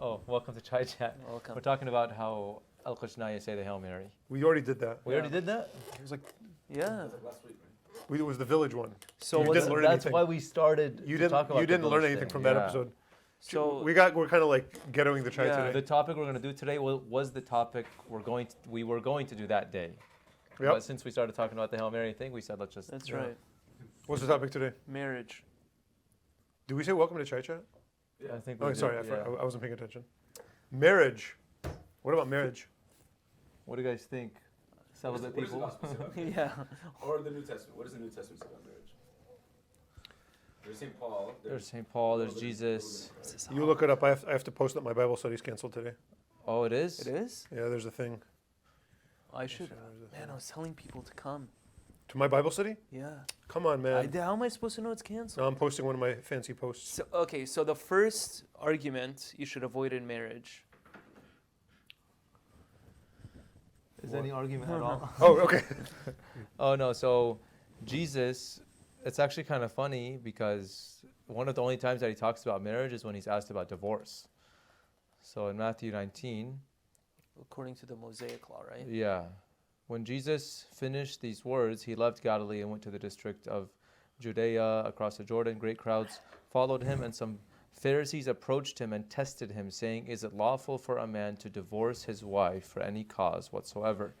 Oh, welcome to Chai Chat. Welcome. We're talking about how Al-Qushnaya say the Hail Mary. We already did that. We already did that? It was like Yeah. Last week, right? it was the village one. So You what's didn't learn That's anything. why we started You to talk didn't. about You the didn't learn village anything thing. from that Yeah. episode. So We're kind of like getting the chai Yeah. today. The topic we're going to do today was the topic we were going to do that day. Yep. But since we started talking about the Hail Mary thing, we said let's just... that's Yeah. right. What's the topic today? Marriage. Did we say welcome to Chai Chat? I think we Oh, did, sorry, yeah. I wasn't paying attention. Marriage. What about marriage? What do you guys think? Celibate What does the people? gospel say about marriage? Yeah. Or the New Testament. What does the New Testament say about marriage? There's St. Paul. There's St. Paul, there's Jesus. You look it up. I have to post that my Bible study's canceled today. Oh, it is? It is? Yeah, there's a thing. I should. Man, I was telling people to come. To my Bible study? Yeah. Come on, man. How am I supposed to know it's canceled? No, I'm posting one of my fancy posts. So, okay, so the first argument you should avoid in marriage. Is there any argument at all? Oh, okay. Oh, no. So Jesus, it's actually kind of funny because one of the only times that he talks about marriage is when he's asked about divorce. So in Matthew 19, According to the Mosaic law, right? yeah. When Jesus finished these words, he left Galilee and went to the district of Judea across the Jordan. Great crowds followed him, and some Pharisees approached him and tested him, saying, "Is it lawful for a man to divorce his wife for any cause whatsoever?"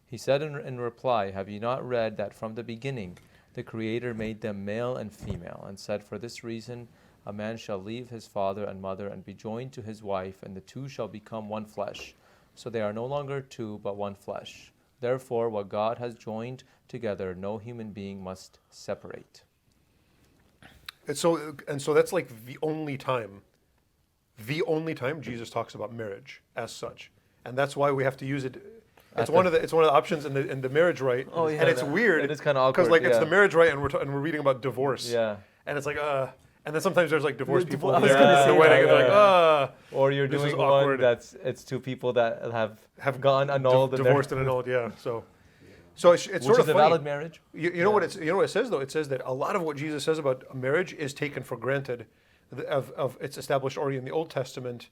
He said in reply, "Have you not read that from the beginning the Creator made them male and female, and said, 'For this reason a man shall leave his father and mother and be joined to his wife, and the two shall become one flesh. So they are no longer two, but one flesh. Therefore, what God has joined together, no human being must separate.'" And so that's like the only time Jesus talks about marriage as such, and that's why we have to use it. It's one of the options in the marriage rite. Oh, yeah. And it's weird. It is kind of awkward. because like it's yeah. the marriage rite, and we're reading about divorce. Yeah. And it's like and then sometimes there's like divorced people I was there gonna at the say wedding, that, and they're like Or you're This is doing one awkward. it's two people that have gone gone annulled. and they're- divorced and annolled. Yeah. So it's Which sort is of a funny. valid marriage. You know what it says though? It says that a lot of what Jesus says about marriage is taken for granted of its established already in the Old Testament,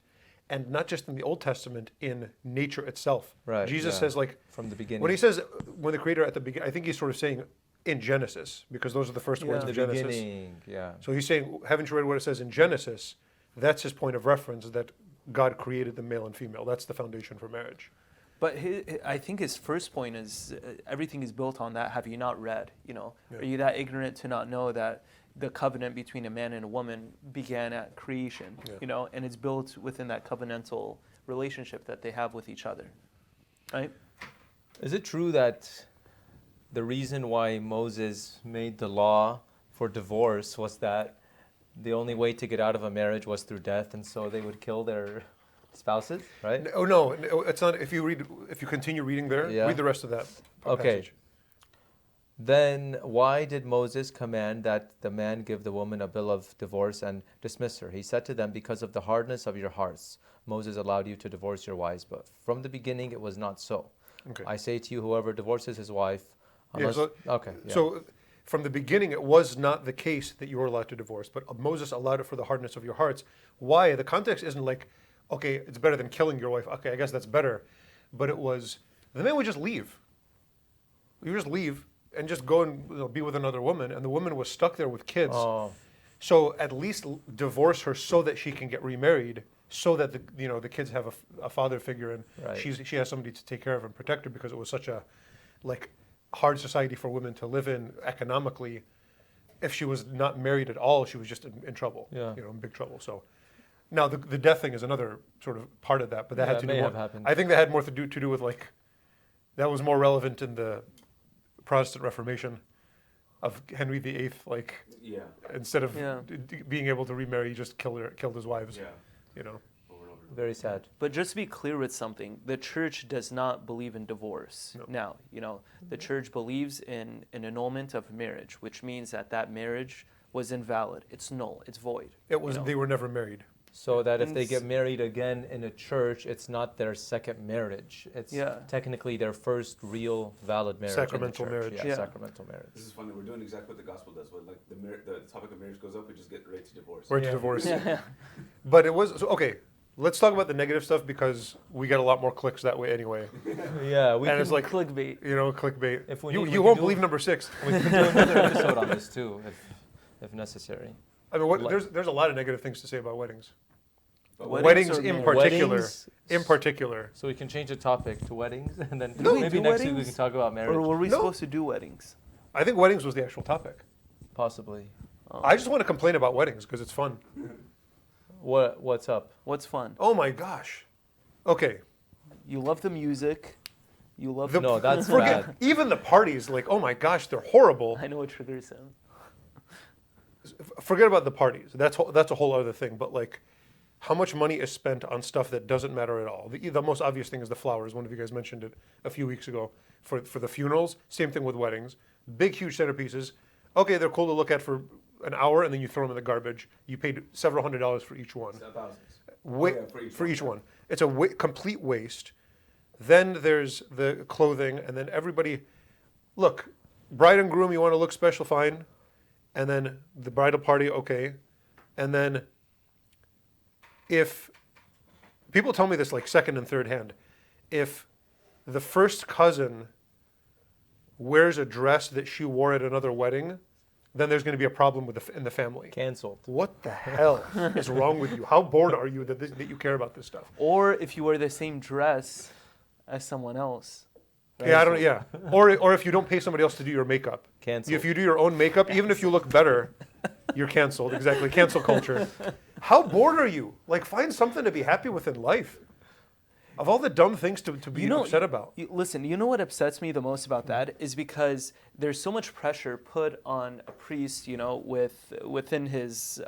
and not just in the Old Testament, in nature itself. Right, Jesus yeah. says like From the beginning. when he says when the Creator at the beginning, I think he's sort of saying in Genesis, because those are the first words Yeah. of the Genesis. beginning, yeah. So he's saying, haven't you read what it says in Genesis? That's his point of reference, that God created the male and female. That's the foundation for marriage. But I think his first point is everything is built on that. Have you not read? Yeah. Are you that ignorant to not know that the covenant between a man and a woman began at creation? Yeah. And it's built within that covenantal relationship that they have with each other, right? Is it true that the reason why Moses made the law for divorce was that the only way to get out of a marriage was through death, and so they would kill their spouses, right? No, it's not. If you continue reading there, Yeah. read the rest of that Okay. passage. Then why did Moses command that the man give the woman a bill of divorce and dismiss her? He said to them, "Because of the hardness of your hearts, Moses allowed you to divorce your wives, but from the beginning it was not so. Okay. I say to you, whoever divorces his wife, Yeah, unless..." so- okay. Yeah. So from the beginning, it was not the case that you were allowed to divorce, but Moses allowed it for the hardness of your hearts. Why? The context isn't like, okay, it's better than killing your wife. Okay, I guess that's better. But it was, the man would just leave. You just leave and just go and be with another woman, and the woman was stuck there with kids. Oh, So at least divorce her so that she can get remarried, so that the kids have a father figure, and Right. she has somebody to take care of and protect her, because it was such a hard society for women to live in economically. If she was not married at all, she was just in trouble. Yeah. In big trouble. So now the death thing is another sort of part of that, but that Yeah, had to it do may more, have happened. I think that had more to do with that was more relevant in the Protestant Reformation of Henry VIII, Yeah. instead of Yeah. being able to remarry, he just killed his wives. Yeah. You know. Over and over. very sad. But just to be clear with something, the church does not believe in divorce. No. Now, the church believes in an annulment of marriage, which means that marriage was invalid. It's null. It's void. It was you know? they were never married. So that if they And get married again in a church, it's not their second marriage. It's Yeah. technically their first real valid marriage. in the Sacramental church. marriage. Yeah, Yeah. sacramental marriage. This is funny. We're doing exactly what the gospel does. When the topic of marriage goes up, we just get right to divorce. Right to Yeah. divorce. Yeah. But it was okay. let's talk about the negative stuff because we get a lot more clicks that way anyway. Yeah, we And can, it's like, clickbait. you know, clickbait. If we You, need, we you can won't do- believe number 6. we can do another episode on this too, if necessary. I mean, Like- there's a lot of negative things to say about weddings. Weddings or in marriage? particular. Weddings? In particular. So we can change the topic to weddings, and then No, maybe do next week we weddings? can talk about marriage. Or were we No. supposed to do weddings? I think weddings was the actual topic. Possibly. Oh. I just want to complain about weddings because it's fun. What's up? What's fun? Oh my gosh. Okay. You love the music. You love The- No, that's forget, bad. even the parties, like, oh my gosh, they're horrible. I know it triggers him. Forget about the parties. That's a whole other thing. But like, how much money is spent on stuff that doesn't matter at all? The most obvious thing is the flowers. One of you guys mentioned it a few weeks ago. For the funerals, same thing with weddings. Big, huge centerpieces. Okay, they're cool to look at for an hour, and then you throw them in the garbage. You paid several $100s for each one. Thousands. For each one. It's a complete waste. Then there's the clothing, and then everybody, look, bride and groom, you want to look special, fine. And then the bridal party, okay. And then if, people tell me this like second and third hand, if the first cousin wears a dress that she wore at another wedding, then there's going to be a problem in the family. Canceled. What the hell is wrong with you? How bored are you that you care about this stuff? Or if you wear the same dress as someone else. Yeah, I don't. Yeah, or if you don't pay somebody else to do your makeup. Canceled. If you do your own makeup, even if you look better, you're canceled. Exactly, cancel culture. How bored are you? Like, find something to be happy with in life. Of all the dumb things to be upset about. Listen, you know what upsets me the most about that is because there's so much pressure put on a priest, you know, within his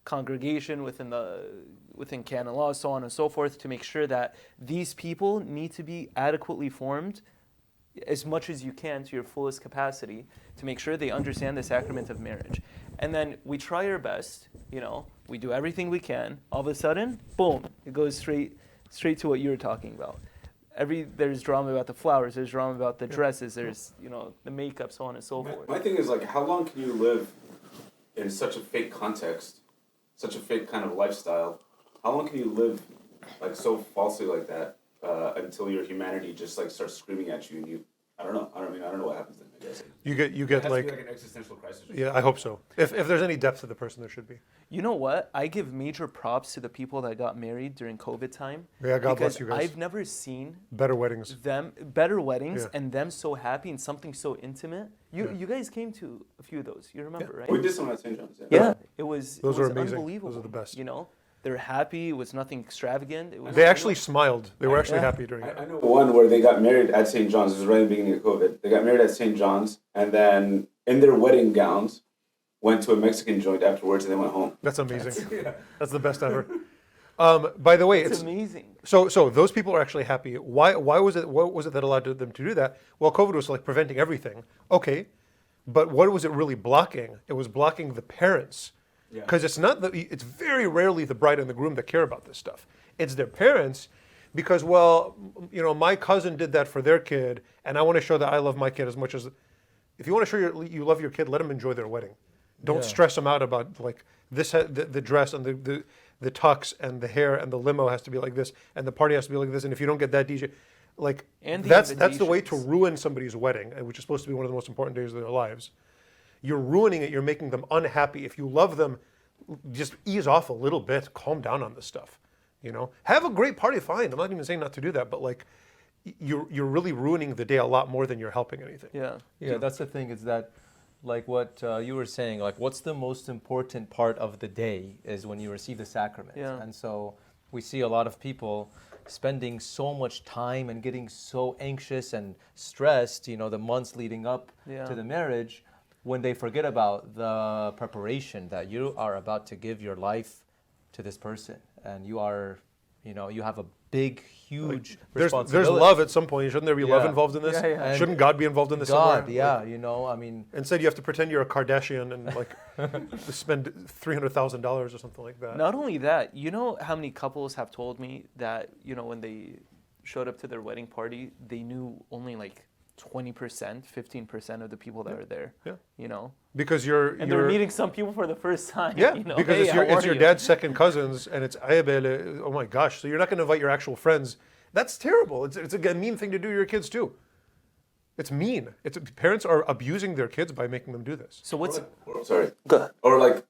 congregation, within canon law, so on and so forth, to make sure that these people need to be adequately formed as much as you can to your fullest capacity to make sure they understand the sacrament of marriage. And then we try our best, you know, we do everything we can. All of a sudden, boom, it goes straight to what you were talking about. There's drama about the flowers, there's drama about the dresses, there's, you know, the makeup, so on and so forth. My thing is, like, how long can you live in such a fake context, such a fake kind of lifestyle? How long can you live, like, so falsely like that until your humanity just, like, starts screaming at you and you, I don't know. I don't know what happens then, I guess. You get It has to like, be like an existential crisis. yeah, I hope so. If there's any depth to the person, there should be. You know what? I give major props to the people that got married during COVID time. Yeah, God bless because you guys. I've never seen Better weddings. better weddings Yeah. and them so happy and something so intimate. Yeah. You guys came to a few of those. You remember, right? We did some at St. John's. Yeah, it was. Those it are was amazing. Unbelievable. Those are the best. You know, they're happy. It was nothing extravagant. It was. They actually smiled. They were actually Yeah. happy during it. I know one where they got married at St. John's. It was right at the beginning of COVID. They got married at St. John's, and then in their wedding gowns, went to a Mexican joint afterwards, and they went home. That's amazing. That's the best ever. By the way, It's it's amazing. so those people are actually happy. Why was it? What was it that allowed them to do that? Well, COVID was like preventing everything. Okay, but what was it really blocking? It was blocking the parents. Yeah. Because it's very rarely the bride and the groom that care about this stuff. It's their parents, because, well, you know, my cousin did that for their kid, and I want to show that I love my kid as much as. If you want to show you love your kid, let them enjoy their wedding. Don't Yeah. stress them out about like this. The dress and the tux and the hair and the limo has to be like this, and the party has to be like this. And if you don't get that DJ, like And the that's the way to invitations. ruin somebody's wedding, which is supposed to be one of the most important days of their lives. You're ruining it. You're making them unhappy. If you love them, just ease off a little bit. Calm down on this stuff. You know, have a great party. Fine. I'm not even saying not to do that, but like, you're really ruining the day a lot more than you're helping anything. Yeah. Yeah, that's the thing, is that, like what you were saying, like what's the most important part of the day is when you receive the sacrament. Yeah. And so we see a lot of people spending so much time and getting so anxious and stressed, you know, the months leading up Yeah. to the marriage, when they forget about the preparation that you are about to give your life to this person. And you are, you know, you have a big, huge There's responsibility. love at some point. Shouldn't there be love Yeah. involved in this? Yeah, yeah. Shouldn't God be involved in this God, somewhere? yeah, you know, I mean, Instead, you have to pretend you're a Kardashian and like spend $300,000 or something like that. Not only that, you know how many couples have told me that, you know, when they showed up to their wedding party, they knew only like 20%, 15% of the people that are there. Yeah. You know, Because and they're meeting some people for the first time. Yeah, you know? because Hey, it's how your are you? dad's second cousins, and it's ayabele. Oh my gosh! So you're not going to invite your actual friends. That's terrible. It's a mean thing to do to your kids too. It's mean. Parents are abusing their kids by making them do this. So what's Sorry. Go ahead. Or like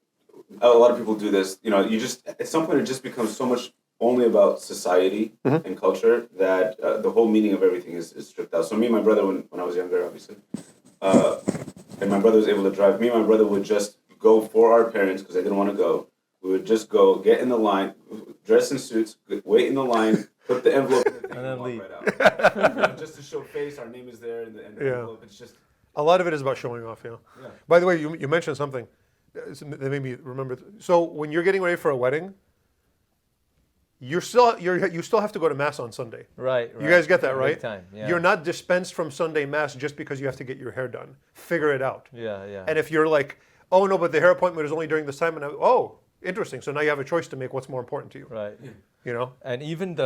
a lot of people do this. You know, you just at some point it just becomes so much only about society and culture that the whole meaning of everything is stripped out. So me and my brother, when I was younger, obviously, and my brother was able to drive. Me and my brother would just go for our parents because they didn't want to go. We would just go, get in the line, dress in suits, wait in the line, put the envelope in the thing, And then walk leave. right out. Just to show face, our name is there, and the envelope. It's just A lot of it is about showing off. Yeah. By the way, you mentioned something that made me remember. So when you're getting ready for a wedding, you still have to go to mass on Sunday. Right. You guys get that, Big right? time, yeah. You're not dispensed from Sunday mass just because you have to get your hair done. Figure it out. Yeah. And if you're like, oh no, but the hair appointment is only during this time, and oh, interesting. So now you have a choice to make what's more important to you. Right. You know? And even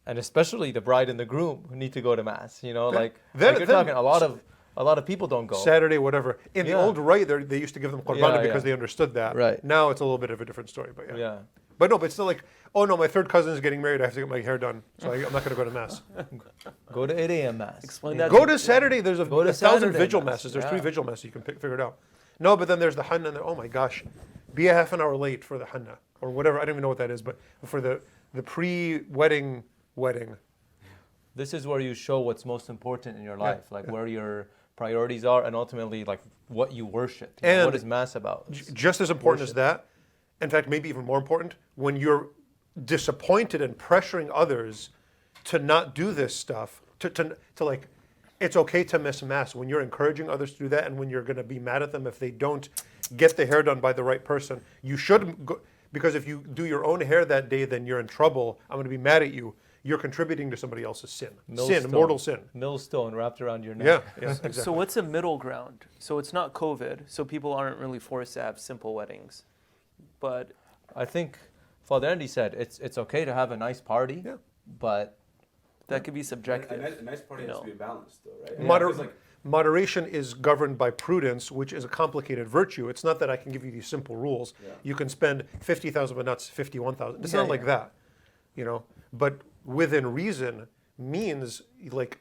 and especially the bride and the groom who need to go to mass. You know, like you're talking a lot of people don't go. Saturday, whatever. In the Yeah. old rite, they used to give them qurbana Yeah, because yeah. they understood that. Right. Now it's a little bit of a different story, but yeah. Yeah. But no, but it's still like, oh no, my third cousin is getting married. I have to get my hair done, so I'm not going to go to mass. Go to 8 a.m. mass. Explain You that know? Go to Saturday. There's Go to 1,000 Saturday vigil mass, masses. There's yeah. 3 vigil masses. You can figure it out. No, but then there's the Hanna. And oh my gosh, be a half an hour late for the Hanna or whatever. I don't even know what that is, but for the pre-wedding wedding. This is where you show what's most important in your life, like where your priorities are, and ultimately like what you worship. You know, And what is mass about? Just as important as Worship. that, in fact, maybe even more important, when you're disappointed and pressuring others to not do this stuff, to like, it's okay to miss mass, when you're encouraging others to do that, and when you're going to be mad at them if they don't get the hair done by the right person, you should go, because if you do your own hair that day, then you're in trouble. I'm going to be mad at you. You're contributing to somebody else's sin. Millstone. Mortal sin. Millstone wrapped around your neck. Yeah, exactly. So what's a middle ground? So it's not COVID, so people aren't really forced to have simple weddings. But I think Father Andy said it's okay to have a nice party, Yeah. but that could be subjective. a nice party you has know. to be balanced, though, right? Moder- Moderation is governed by prudence, which is a complicated virtue. It's not that I can give you these simple rules. Yeah. You can spend 50,000 but not 51,000. It's Yeah, not like yeah. that, you know. But within reason means like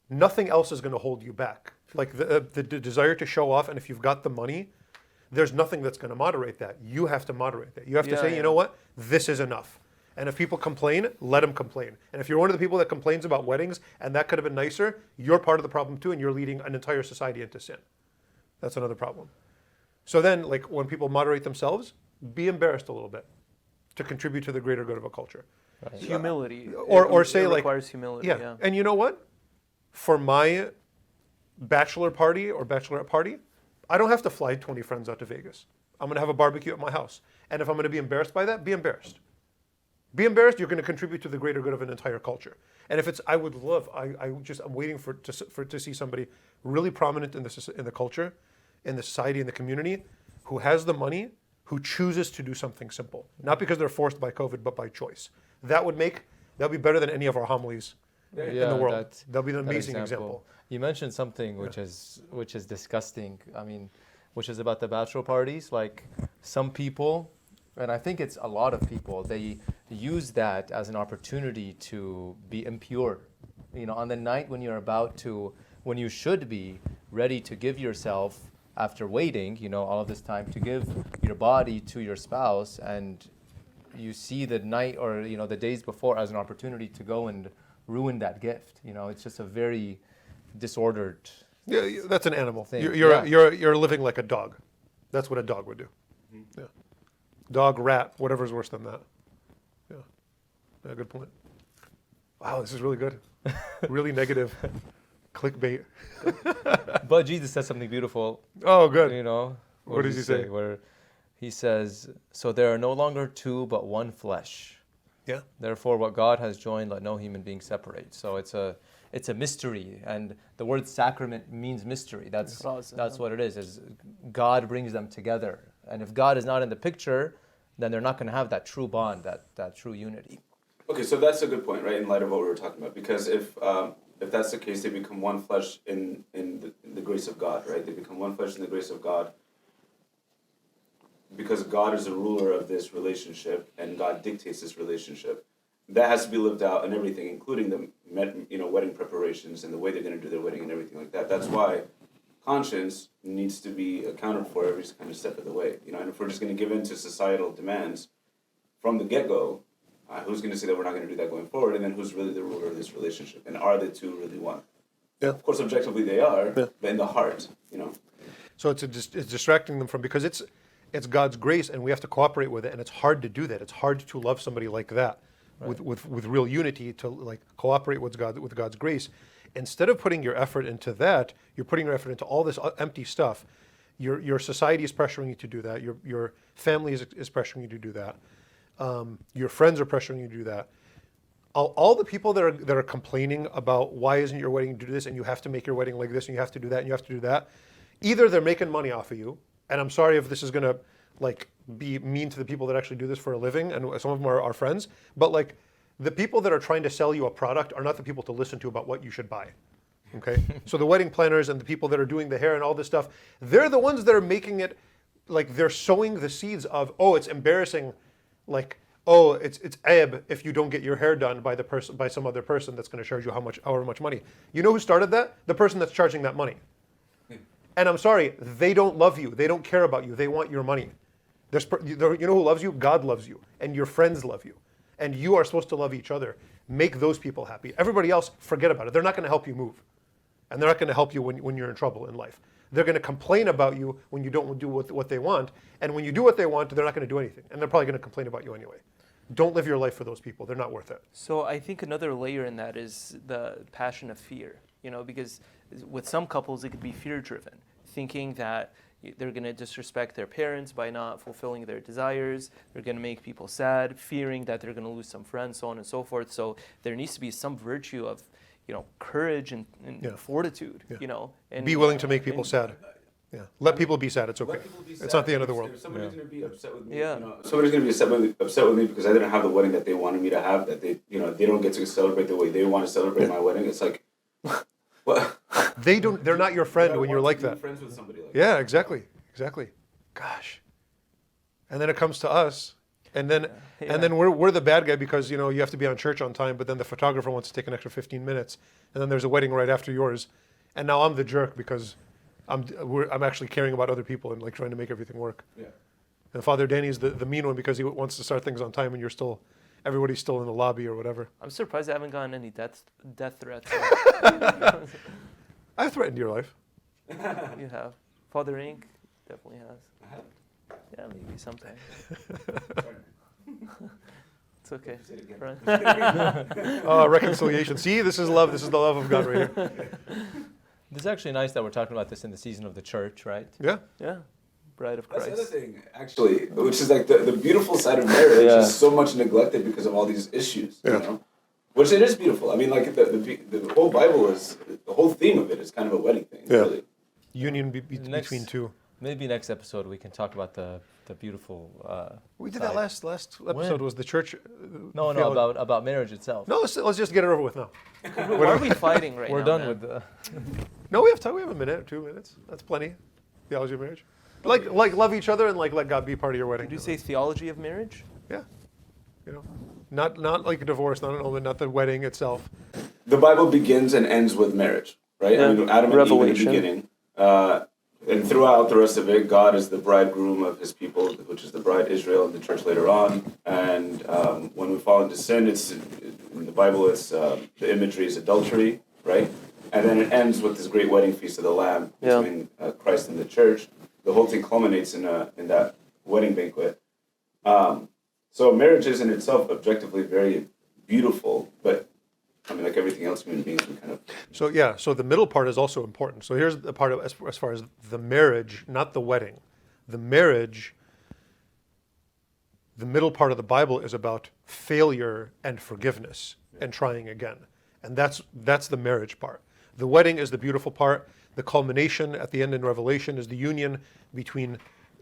nothing else is going to hold you back. Like the desire to show off, and if you've got the money, there's nothing that's going to moderate that. You have to moderate that. You have to Yeah, say, yeah. you know what, this is enough. And if people complain, let them complain. And if you're one of the people that complains about weddings and that could have been nicer, you're part of the problem too, and you're leading an entire society into sin. That's another problem. So then, like when people moderate themselves, be embarrassed a little bit to contribute to the greater good of a culture. Humility. Or It say like, requires humility. yeah. Yeah. And you know what? For my bachelor party or bachelorette party, I don't have to fly 20 friends out to Vegas. I'm going to have a barbecue at my house. And if I'm going to be embarrassed by that, be embarrassed. Be embarrassed. You're going to contribute to the greater good of an entire culture. And if it's, I would love. I'm waiting to see somebody really prominent in the culture, in the society, in the community, who has the money, who chooses to do something simple, not because they're forced by COVID, but by choice. That'll be better than any of our homilies in the world. That'll be an that amazing example. You mentioned something which is disgusting. I mean, which is about the bachelor parties. Like some people, and I think it's a lot of people, they use that as an opportunity to be impure. You know, on the night when when you should be ready to give yourself after waiting, you know, all of this time to give your body to your spouse, and you see the night or, you know, the days before as an opportunity to go and ruin that gift. You know, it's just a very disordered. Yeah, that's an animal. Thing. You're living like a dog. That's what a dog would do. Yeah. Dog, rat, whatever's worse than that. Yeah, good point. Wow, this is really good. Really negative. Clickbait. But Jesus says something beautiful. Oh, good. You know, What does he say? Where he says, "So there are no longer two, but one flesh. Yeah. Therefore, what God has joined, let no human being separate." So it's a mystery, and the word sacrament means mystery. That's what it is. Is God brings them together, and if God is not in the picture, then they're not going to have that true bond, that true unity. Okay, so that's a good point, right? In light of what we were talking about, because if if that's the case, they become one flesh in the grace of God, right? They become one flesh in the grace of God because God is the ruler of this relationship and God dictates this relationship. That has to be lived out in everything, including the wedding preparations and the way they're going to do their wedding and everything like that. That's why conscience needs to be accounted for every kind of step of the way. And if we're just going to give in to societal demands from the get-go, who's going to say that we're not going to do that going forward? And then who's really the ruler of this relationship? And are the two really one? Yeah. Of course, objectively they are, Yeah. but in the heart, So it's distracting them from, because it's God's grace and we have to cooperate with it, and it's hard to do that. It's hard to love somebody like that, right, with real unity, to like cooperate with God's grace. Instead of putting your effort into that, you're putting your effort into all this empty stuff. Your society is pressuring you to do that. Your family is pressuring you to do that. Your friends are pressuring you to do that. All the people that are complaining about why isn't your wedding do this, and you have to make your wedding like this, and you have to do that, and you have to do that, either they're making money off of you, and I'm sorry if this is gonna like be mean to the people that actually do this for a living, and some of them are our friends, but like the people that are trying to sell you a product are not the people to listen to about what you should buy. Okay, so the wedding planners and the people that are doing the hair and all this stuff, they're the ones that are making it, like they're sowing the seeds of, oh, it's embarrassing, like, oh, it's ebb if you don't get your hair done by some other person that's going to charge you however much money. You know who started that? The person that's charging that money. And I'm sorry, they don't love you. They don't care about you. They want your money. You know who loves you? God loves you, and your friends love you, and you are supposed to love each other. Make those people happy. Everybody else, forget about it. They're not going to help you move, and they're not going to help you when you're in trouble in life. They're going to complain about you when you don't do what they want, and when you do what they want, they're not going to do anything, and they're probably going to complain about you anyway. Don't live your life for those people. They're not worth it. So I think another layer in that is the passion of fear, because with some couples it could be fear-driven, thinking that they're going to disrespect their parents by not fulfilling their desires, they're going to make people sad, fearing that they're going to lose some friends, so on and so forth. So there needs to be some virtue of, courage and fortitude, Yeah. and Be willing to make people sad. Yeah. Let people be sad. It's okay. It's not the end of the world. If somebody's going to be upset with me, Yeah. Somebody's going to be upset with me because I didn't have the wedding that they wanted me to have, that they don't get to celebrate the way they want to celebrate my wedding. It's like, what? They're not your friend when you're like that. Friends with somebody like Yeah, exactly. Gosh. And then it comes to us, and then we're the bad guy because you have to be on church on time, but then the photographer wants to take an extra 15 minutes, and then there's a wedding right after yours, and now I'm the jerk because I'm actually caring about other people and like trying to make everything work. Yeah. And Father Danny's the mean one because he wants to start things on time, and everybody's still in the lobby or whatever. I'm surprised I haven't gotten any death threats. I've threatened your life. You have. Father Inc. definitely has. Yeah, maybe sometime. It's okay. Reconciliation. See, this is love. This is the love of God right here. It's actually nice that we're talking about this in the season of the church, right? Yeah. Yeah. Bride of That's Christ. the other thing, actually, which is like the beautiful side of marriage is so much neglected because of all these issues, Which it is beautiful. I mean, like the whole Bible the whole theme of it is kind of a wedding thing, really. Union between two. Maybe next episode we can talk about the beautiful. We did side. that last episode. Was the church? No, about marriage itself. No, let's just get it over with now. Why are we fighting right now? We're done man? with the. No, we have time. We have a minute, 2 minutes. That's plenty. Theology of marriage. Like love each other and like let God be part of your wedding. Did you say theology of marriage? Yeah. Not like a divorce, not an annulment, not the wedding itself. The Bible begins and ends with marriage, right? Yeah. I mean, Adam and Revelation. Eve in the beginning. And throughout the rest of it, God is the bridegroom of his people, which is the bride Israel and the church later on. And when we fall into sin, in the Bible, the imagery is adultery, right? And then it ends with this great wedding feast of the Lamb between Christ and the church. The whole thing culminates in that wedding banquet. So marriage is in itself objectively very beautiful, but I mean, like everything else, human beings, we kind of... So the middle part is also important. So here's the part of as far as the marriage, not the wedding. The marriage, the middle part of the Bible is about failure and forgiveness and trying again. And that's the marriage part. The wedding is the beautiful part. The culmination at the end in Revelation is the union between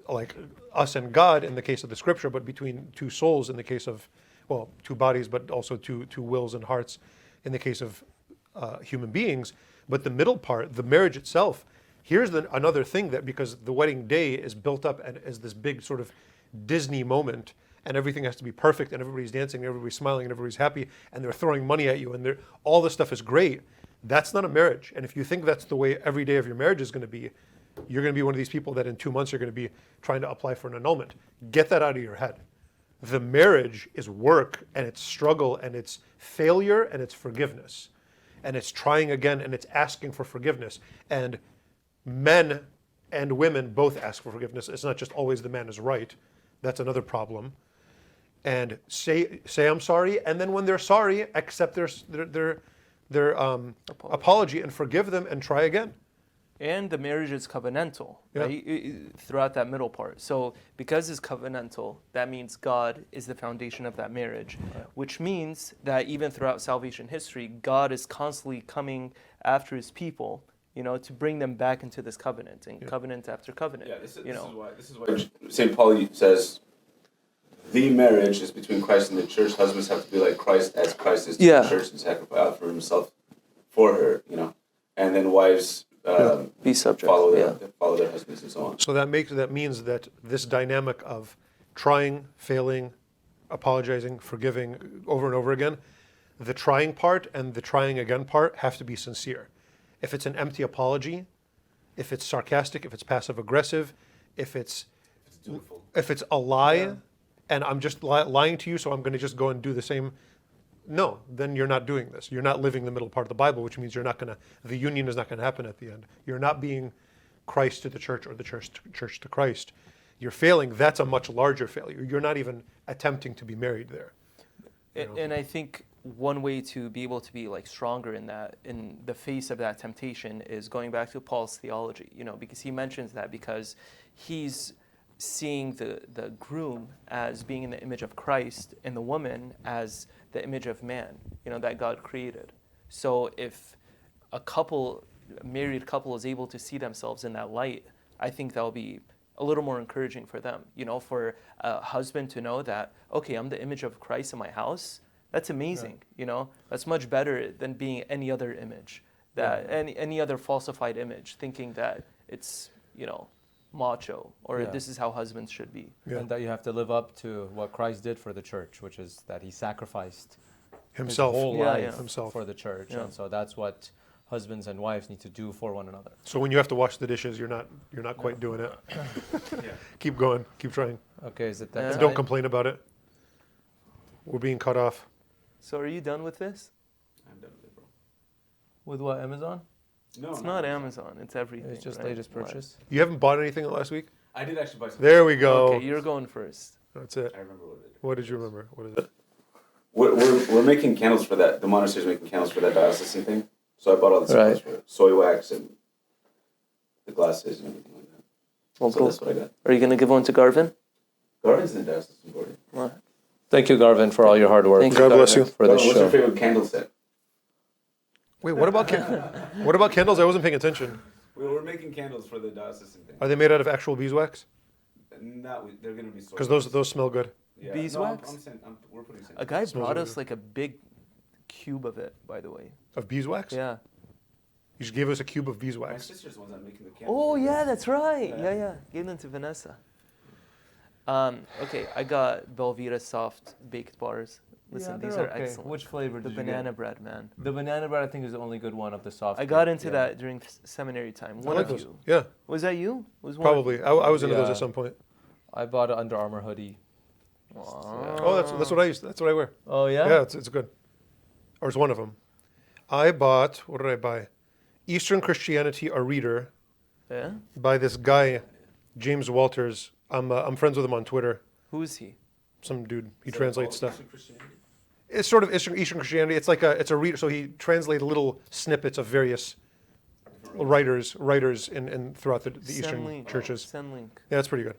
like us and God in the case of the scripture, but between two souls in the case of, two bodies, but also two wills and hearts in the case of human beings. But the middle part, the marriage itself, here's another thing that, because the wedding day is built up as this big sort of Disney moment, and everything has to be perfect, and everybody's dancing, and everybody's smiling, and everybody's happy, and they're throwing money at you, and all this stuff is great. That's not a marriage. And if you think that's the way every day of your marriage is going to be, you're going to be one of these people that in 2 months you're going to be trying to apply for an annulment. Get that out of your head. The marriage is work, and it's struggle, and it's failure, and it's forgiveness. And it's trying again, and it's asking for forgiveness. And men and women both ask for forgiveness. It's not just always the man is right. That's another problem. And say I'm sorry, and then when they're sorry, accept their apology and forgive them and try again. And the marriage is covenantal, Yeah. right? Throughout that middle part. So because it's covenantal, that means God is the foundation of that marriage, which means that even throughout salvation history, God is constantly coming after his people, to bring them back into this covenant, and covenant after covenant. Yeah, this is why St. Paul says the marriage is between Christ and the church. Husbands have to be like Christ, as Christ is to the church, and sacrifice for himself for her, and then wives be subject, follow their husbands and so on. So that means that this dynamic of trying, failing, apologizing, forgiving over and over again, the trying part and the trying again part have to be sincere. If it's an empty apology, if it's sarcastic, if it's passive aggressive, if it's dutiful, if it's a lie, and I'm just lying to you, so I'm going to just go and do the same. No, then you're not doing this. You're not living the middle part of the Bible, which means the union is not going to happen at the end. You're not being Christ to the church or the church to Christ. You're failing. That's a much larger failure. You're not even attempting to be married there. And I think one way to be able to be stronger in the face of that temptation is going back to Paul's theology, because he mentions that because he's seeing the groom as being in the image of Christ and the woman as the image of man, that God created. So if a married couple is able to see themselves in that light, I think that'll be a little more encouraging for them. For a husband to know that, okay, I'm the image of Christ in my house, that's amazing. That's much better than being any other image, any other falsified image, thinking that it's, macho, or this is how husbands should be. Yeah. And that you have to live up to what Christ did for the church, which is that he sacrificed Himself. his whole life Himself. for the church. Yeah. And so that's what husbands and wives need to do for one another. So when you have to wash the dishes, you're not quite doing it. Keep going. Keep trying. Okay, is it that Yeah. And don't time? complain about it. We're being cut off. So are you done with this? I'm done with it, bro. With what, Amazon? No, It's not Amazon, it's everything. It's just right? latest purchase. You haven't bought anything last week? I did actually buy something. There we go. Okay, you're going first. That's it. I remember what it is. What did you remember? What is it? We're making candles for that. The monastery's making candles for that diocesan thing. So I bought all the supplies for it. Soy wax and the glasses and everything like that. Well, So cool. that's what I got. Are you going to give one to Garvin? Garden's in the diocesan board. Right. Thank you, Garvin, for all your hard work. Thank God bless you. For this What's your show. favorite candle set? Wait, what about what about candles? I wasn't paying attention. We're making candles for the diocesan thing. Are they made out of actual beeswax? They're going to be soy. Because those smell good. Yeah. Beeswax? We're putting A guy Smells brought really us a big cube of it, by the way. Of beeswax? Yeah. You just gave us a cube of My beeswax. sister's the one that making the candles. Oh, yeah, that's right. Yeah. Yeah. Gave them to Vanessa. Okay, I got Belvita soft baked bars. Listen, these are excellent. Which flavor The did you banana get? bread, man. The banana bread, I think, is the only good one of the soft. I got cake. into Yeah. that during seminary time. I One like of those. you. Yeah, Was that you? Was one of probably. I was into those Yeah. at some point. I bought an Under Armour hoodie. you? Oh, that's what I used. That's what I wear. Oh, yeah? Yeah, it's good. Or it's one of them. I bought. What did I buy? Eastern Christianity, a Reader, Yeah? by this guy, James Walters. I'm friends with him on Twitter. Who is he? Some dude. He translates stuff. Christianity? It's sort of Eastern Christianity. It's like it's a reader. So he translated little snippets of various writers in throughout the Eastern Send link. churches. Send link. Yeah, that's pretty good.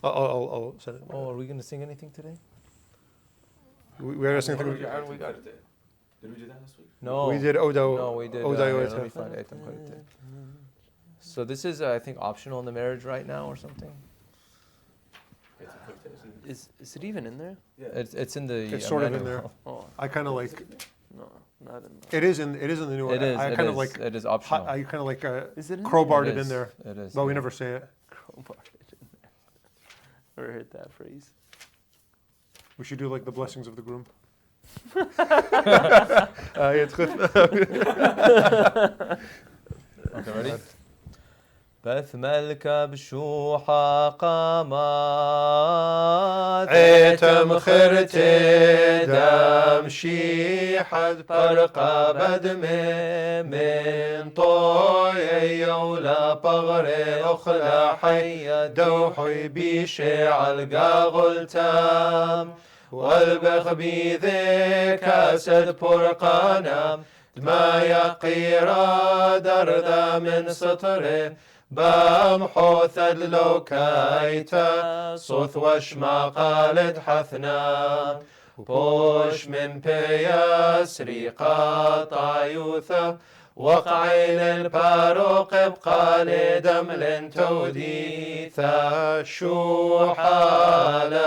I'll send it. Oh, are we going to sing anything today? We had something. we got Did we do that last week? No. We did Odo. No, we did. Odo Here, Odo. let me find it. So this is, I think, optional in the marriage right now or something? Is it even in there? Yeah. It's in the It's sort of in manual. there. Oh, I kind of like. no. Not in It is in the new one. It is. I It kind is. of like. It is optional. I kind of like Is it in crowbarred It it in is. there, It is. but we yeah. never say it. crowbar it in there. Never heard that phrase. We should do like the blessings of the groom. Okay, ready? بثم الكبش حقامات عتم خرت دم شيحد برقة بدمي من طوي يولا بغري أخلى حي دوحي بيشع القاغلتام والبخ بيذيك أسد برقانام ما يقيرا دردا من سطره بمحوث لو كايتا صوت وشما قالت حثنا بوش من بياس ريقا طايوثا وقعين الباروق بقال دمل توديثا شو حالك.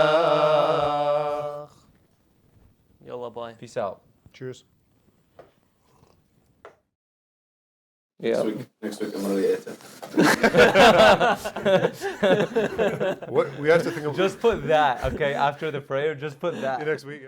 Yalla, bye. Peace out. Cheers. Next week I'm gonna get it. What we have to think of Just put that, okay? After the prayer, just put that. next week.